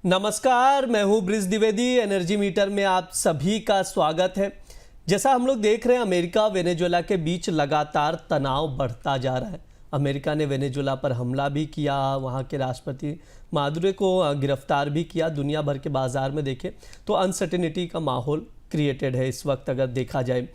नमस्कार, मैं हूं ब्रिज द्विवेदी। एनर्जी मीटर में आप सभी का स्वागत है। जैसा हम लोग देख रहे हैं, अमेरिका वेनेजुएला के बीच लगातार तनाव बढ़ता जा रहा है। अमेरिका ने वेनेजुएला पर हमला भी किया, वहां के राष्ट्रपति मादुरो को गिरफ्तार भी किया। दुनिया भर के बाजार में देखें तो अनसर्टेनिटी का माहौल क्रिएटेड है इस वक्त अगर देखा जाए।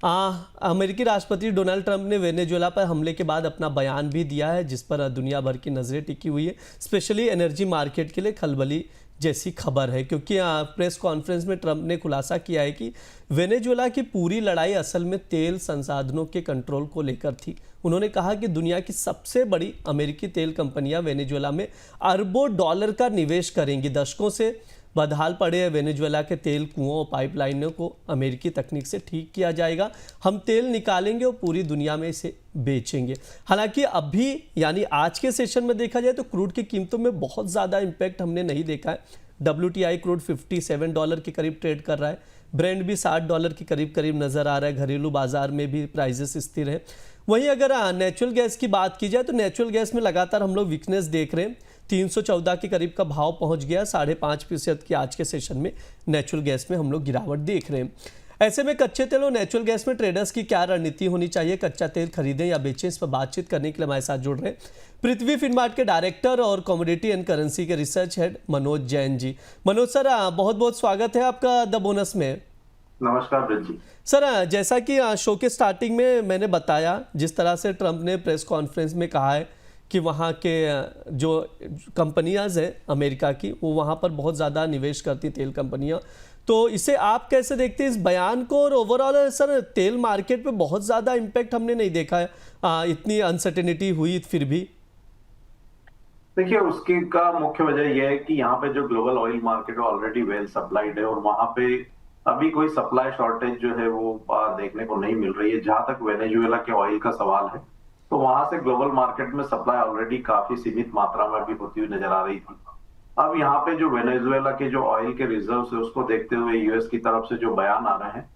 अमेरिकी राष्ट्रपति डोनाल्ड ट्रंप ने वेनेजुएला पर हमले के बाद अपना बयान भी दिया है, जिस पर दुनिया भर की नज़रें टिकी हुई है। स्पेशली एनर्जी मार्केट के लिए खलबली जैसी खबर है, क्योंकि प्रेस कॉन्फ्रेंस में ट्रंप ने खुलासा किया है कि वेनेजुएला की पूरी लड़ाई असल में तेल संसाधनों के कंट्रोल को लेकर थी। उन्होंने कहा कि दुनिया की सबसे बड़ी अमेरिकी तेल कंपनियां वेनेजुएला में अरबों डॉलर का निवेश करेंगी। दशकों से बदहाल पड़े वेनेजुएला के तेल कुओं और पाइपलाइनों को अमेरिकी तकनीक से ठीक किया जाएगा। हम तेल निकालेंगे और पूरी दुनिया में इसे बेचेंगे। हालांकि अभी यानी आज के सेशन में देखा जाए तो क्रूड की कीमतों में बहुत ज़्यादा इम्पैक्ट हमने नहीं देखा है। WTI क्रूड $57 के करीब ट्रेड कर रहा है। ब्रेंड भी $60 के करीब नज़र आ रहा है। घरेलू बाजार में भी प्राइजेस स्थिर है। वहीं अगर नेचुरल गैस की बात की जाए तो नेचुरल गैस में लगातार हम लोग वीकनेस देख रहे हैं। 314 के करीब का भाव पहुंच गया। 5.5% की आज के सेशन में नेचुरल गैस में हम लोग गिरावट देख रहे हैं। ऐसे में कच्चे तेल और नेचुरल गैस में ट्रेडर्स की क्या रणनीति होनी चाहिए, कच्चा तेल खरीदें या बेचें, इस पर बातचीत करने के लिए हमारे साथ जुड़ रहे हैं पृथ्वी फिनमार्ट के डायरेक्टर और कमोडिटी एंड करेंसी के research head Manoj Jain ji. Manoj sir, बहुत बहुत स्वागत है आपका द बोनस में। नमस्कार ब्रिज जी। सर, जैसा कि शो के स्टार्टिंग में मैंने बताया, जिस तरह से ट्रंप ने प्रेस कॉन्फ्रेंस में कहा है कि वहाँ के जो कंपनियां हैं अमेरिका की, वो वहाँ पर बहुत ज़्यादा निवेश करती तेल कंपनियां, तो इसे आप कैसे देखते हैं इस बयान को? और ओवरऑल सर, तेल मार्केट पे बहुत ज़्यादा इम्पैक्ट हमने नहीं देखा है, इतनी अनसर्टेनिटी हुई फिर भी। देखिए, उसकी का मुख्य वजह यह है कि यहाँ पे जो global oil market already well supplied है और वहाँ पे अभी कोई सप्लाई शॉर्टेज जो है वो देखने को नहीं मिल रही है। जहां तक वेनेजुएला के ऑयल का सवाल है तो वहां से ग्लोबल मार्केट में सप्लाई ऑलरेडी काफी सीमित मात्रा में भी होती हुई नजर आ रही थी। अब यहाँ पे जो वेनेजुएला के जो ऑयल के रिजर्व्स है उसको देखते हुए यूएस की तरफ से जो बयान आ रहे हैं,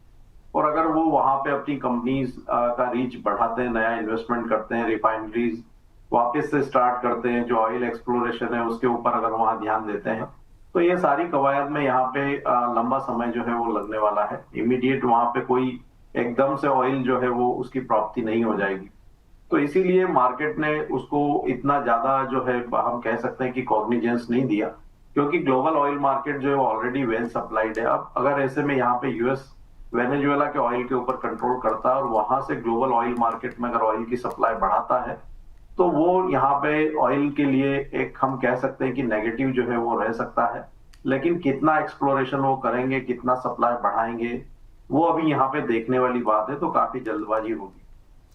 और अगर वो वहां पे अपनी कंपनीज का रीच बढ़ाते हैं, नया इन्वेस्टमेंट करते हैं, रिफाइनरीज वापस से स्टार्ट करते हैं, जो ऑयल एक्सप्लोरेशन है उसके ऊपर अगर वहां ध्यान देते हैं, तो ये सारी कवायद में यहाँ पे लंबा समय जो है वो लगने वाला है। इमीडिएट वहां पे कोई एकदम से ऑयल जो है वो उसकी प्राप्ति नहीं हो जाएगी। तो इसीलिए मार्केट ने उसको इतना ज्यादा जो है हम कह सकते हैं कि कॉग्निजेंस नहीं दिया, क्योंकि ग्लोबल ऑयल मार्केट जो है ऑलरेडी वेल सप्लाइड है। अब अगर ऐसे में यहाँ पे यूएस वेनेजुएला के ऑयल के ऊपर कंट्रोल करता है और वहां से ग्लोबल ऑयल मार्केट में अगर ऑयल की सप्लाई बढ़ाता है, तो वो यहाँ पे ऑयल के लिए एक हम कह सकते हैं कि नेगेटिव जो है वो रह सकता है। लेकिन कितना एक्सप्लोरेशन वो करेंगे, कितना सप्लाई बढ़ाएंगे, वो अभी यहाँ पे देखने वाली बात है। तो काफी जल्दबाजी होगी।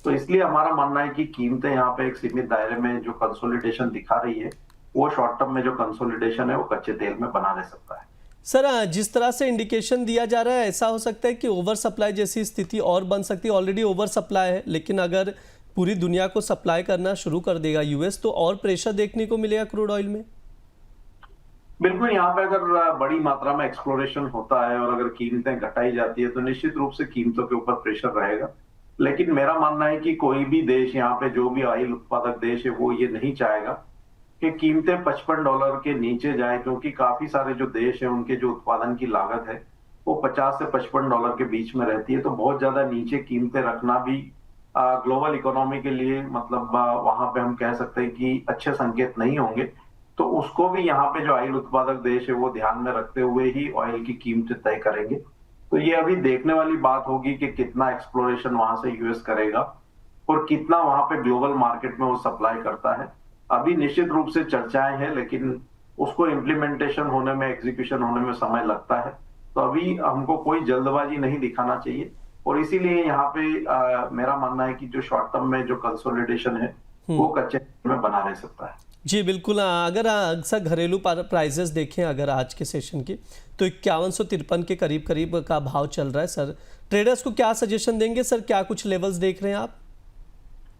तो इसलिए हमारा मानना है कि कीमतें यहाँ पे एक सीमित दायरे में जो कंसोलिडेशन दिखा रही है, वो शॉर्ट टर्म में जो कंसोलिडेशन है वो कच्चे तेल में बना रह सकता है। सर, जिस तरह से इंडिकेशन दिया जा रहा है, ऐसा हो सकता है कि ओवर सप्लाई जैसी स्थिति और बन सकती है। ऑलरेडी ओवर सप्लाई है, लेकिन अगर पूरी दुनिया को सप्लाई करना शुरू कर देगा यूएस, तो और प्रेशर देखने को मिलेगा क्रूड ऑयल में। बिल्कुल, यहाँ पे अगर बड़ी मात्रा में एक्सप्लोरेशन होता है और अगर कीमतें घटाई जाती है तो निश्चित रूप से कीमतों के ऊपर प्रेशर रहेगा। लेकिन मेरा मानना है कि कोई भी देश, यहाँ पे जो भी ऑयल उत्पादक देश है, वो ये नहीं चाहेगा कि कीमतें $55 के नीचे जाए, क्योंकि काफी सारे जो देश है उनके जो उत्पादन की लागत है वो $50 से $55 के बीच में रहती है। तो बहुत ज्यादा नीचे कीमतें रखना भी ग्लोबल इकोनॉमी के लिए मतलब वहां पे हम कह सकते हैं कि अच्छे संकेत नहीं होंगे। तो उसको भी यहाँ पे जो ऑयल उत्पादक देश है वो ध्यान में रखते हुए ही ऑयल की कीमतें तय करेंगे। तो ये अभी देखने वाली बात होगी कि कितना एक्सप्लोरेशन वहां से यूएस करेगा और कितना वहां पे ग्लोबल मार्केट में वो सप्लाई करता है। अभी निश्चित रूप से चर्चाएं हैं, लेकिन उसको इम्प्लीमेंटेशन होने में, एग्जीक्यूशन होने में समय लगता है। तो अभी हमको कोई जल्दबाजी नहीं दिखाना चाहिए, और इसीलिए यहाँ पे मेरा मानना है कि जो शॉर्ट टर्म में जो कंसोलिडेशन है वो कच्चे में बना रह सकता है। जी बिल्कुल। अगर अक्सर घरेलू प्राइजेस देखें अगर आज के सेशन की, तो 5153 के करीब का भाव चल रहा है। सर, ट्रेडर्स को क्या सजेशन देंगे? सर, क्या कुछ लेवल्स देख रहे हैं आप?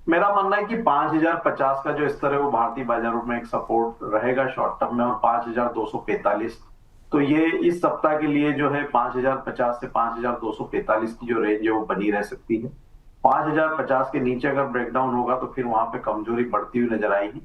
मेरा मानना है कि 5050 का जो स्तर है वो भारतीय बाजारों में एक सपोर्ट रहेगा शॉर्ट टर्म में, और 5245। तो ये इस सप्ताह के लिए जो है 5050 से 5245 की जो रेंज है वो बनी रह सकती है। 5050 के नीचे अगर ब्रेकडाउन होगा तो फिर वहां पे कमजोरी बढ़ती हुई नजर आएगी।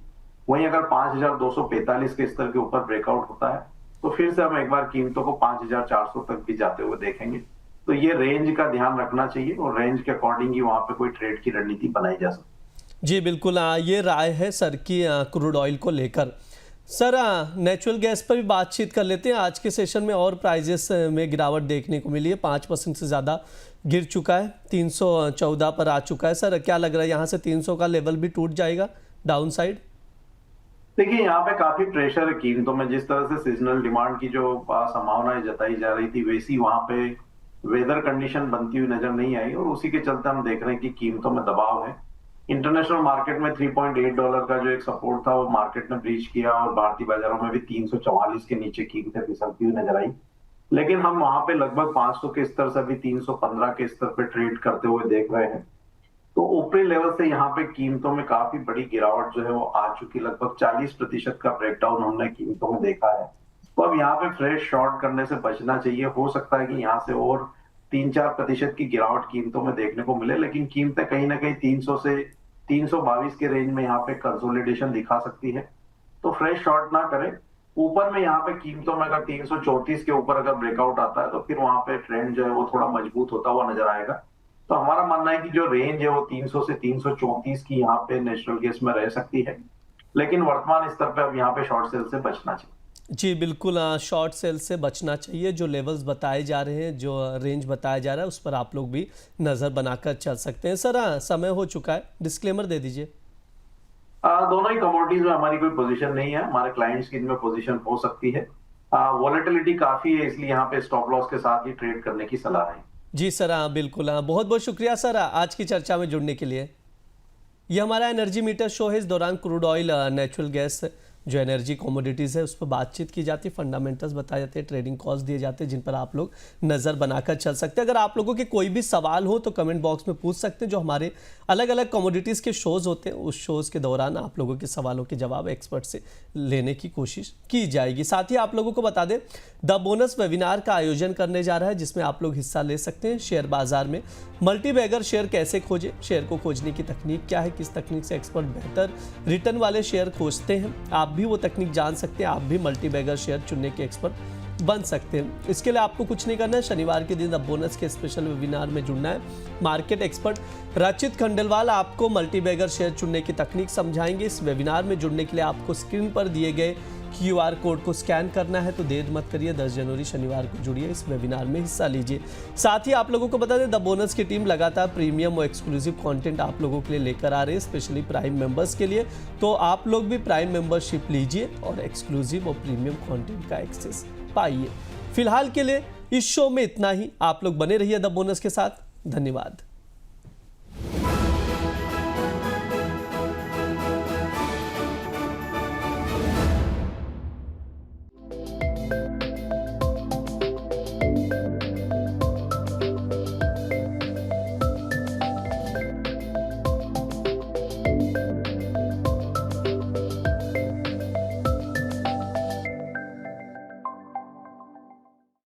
वहीं अगर 5245 के स्तर के ऊपर ब्रेकआउट होता है तो फिर से हम एक बार कीमतों को 5,400 तक भी जाते हुए देखेंगे। तो ये रेंज का ध्यान रखना चाहिए और रेंज के अकॉर्डिंग ही वहां पे कोई ट्रेड की रणनीति बनाई जा सकती है। जी बिल्कुल, ये राय है सर की क्रूड ऑयल को लेकर। सर नेचुरल गैस पर भी बातचीत कर लेते हैं। आज के सेशन में और प्राइजेस में गिरावट देखने को मिली है, 5% से ज़्यादा गिर चुका है, 314 पर आ चुका है। सर क्या लग रहा है यहाँ से 300 का लेवल भी टूट जाएगा डाउन साइड? देखिए यहाँ पे काफी प्रेशर है कीमतों में। जिस तरह से सीजनल डिमांड की जो संभावनाएं जताई जा रही थी, वैसी वहां पे वेदर कंडीशन बनती हुई नजर नहीं आई और उसी के चलते हम देख रहे हैं कि कीमतों में दबाव है। इंटरनेशनल मार्केट में $3.8 का जो एक सपोर्ट था वो मार्केट ने ब्रीच किया और भारतीय बाजारों में भी 344 के नीचे कीमतें फिसलती हुई नजर आई। लेकिन हम वहां पे लगभग 500 के स्तर से भी 315 के स्तर पे ट्रेड करते हुए देख रहे हैं। तो ऊपरी लेवल से यहाँ पे कीमतों में काफी बड़ी गिरावट जो है वो आ चुकी, लगभग 40% का ब्रेकडाउन हमने कीमतों में देखा है। तो अब यहाँ पे फ्रेश शॉर्ट करने से बचना चाहिए। हो सकता है कि यहाँ से और 3-4% की गिरावट कीमतों में देखने को मिले, लेकिन कीमतें कहीं ना कहीं 300 से 322 के रेंज में यहाँ पे कंसोलिडेशन दिखा सकती है। तो फ्रेश शॉर्ट ना करें। ऊपर में यहाँ पे कीमतों में अगर 334 के ऊपर अगर ब्रेकआउट आता है तो फिर वहां पे ट्रेंड जो है वो थोड़ा मजबूत होता हुआ नजर आएगा। तो हमारा मानना है कि जो रेंज है वो 300 से 334 की यहाँ पे नेचुरल गैस में रह सकती है, लेकिन वर्तमान स्तर पे अब यहाँ पे शॉर्ट सेल से बचना चाहिए। जी बिल्कुल, शॉर्ट सेल से बचना चाहिए। जो लेवल्स बताए जा रहे हैं, जो रेंज बताया जा रहा है, उस पर आप लोग भी नज़र बनाकर चल सकते हैं। सर समय हो चुका है, डिस्क्लेमर दे दीजिए। दोनों ही कमोडिटीज में हमारी कोई पोजीशन नहीं है। हमारे क्लाइंट्स की इनमें पोजीशन हो सकती है। वॉलेटिलिटी काफी है, इसलिए यहाँ पे स्टॉप लॉस के साथ ही ट्रेड करने की सलाह है। जी सर, बिल्कुल, बहुत बहुत शुक्रिया सर आज की चर्चा में जुड़ने के लिए। ये हमारा एनर्जी मीटर शो है। इस दौरान क्रूड ऑयल, नेचुरल गैस, जो एनर्जी कमोडिटीज़ है, उस पर बातचीत की जाती है, फंडामेंटल्स बताए जाते हैं, ट्रेडिंग कॉल्स दिए जाते हैं, जिन पर आप लोग नज़र बनाकर चल सकते हैं। अगर आप लोगों के कोई भी सवाल हो तो कमेंट बॉक्स में पूछ सकते हैं। जो हमारे अलग अलग कमोडिटीज़ के शोज़ होते हैं, उस शोज़ के दौरान आप लोगों के सवालों के जवाब एक्सपर्ट से लेने की कोशिश की जाएगी। साथ ही आप लोगों को बता दें, द बोनस वेबिनार का आयोजन करने जा रहा है, जिसमें आप लोग हिस्सा ले सकते हैं। शेयर बाजार में मल्टीबैगर शेयर कैसे खोजें, शेयर को खोजने की तकनीक क्या है, किस तकनीक से एक्सपर्ट बेहतर रिटर्न वाले शेयर खोजते हैं, आप भी वो तकनीक जान सकते हैं। आप भी मल्टीबैगर शेयर चुनने के एक्सपर्ट बन सकते हैं। इसके लिए आपको कुछ नहीं करना है, शनिवार के दिन द बोनस के स्पेशल वेबिनार में जुड़ना है। मार्केट एक्सपर्ट रचित खंडेलवाल आपको मल्टीबैगर शेयर चुनने की तकनीक समझाएंगे। इस वेबिनार में जुड़ने के लिए आपको स्क्रीन पर दिए गए QR कोड को स्कैन करना है। तो देर मत करिए, 10 जनवरी शनिवार को जुड़िए, इस वेबिनार में हिस्सा लीजिए। साथ ही आप लोगों को बता दें, द बोनस की टीम लगातार प्रीमियम और एक्सक्लूसिव कंटेंट आप लोगों के लिए लेकर आ रहे हैं, स्पेशली प्राइम मेंबर्स के लिए। तो आप लोग भी प्राइम मेंबरशिप लीजिए और एक्सक्लूसिव और प्रीमियम कंटेंट का एक्सेस पाइए। फिलहाल के लिए इस शो में इतना ही। आप लोग बने रहिए द बोनस के साथ। धन्यवाद।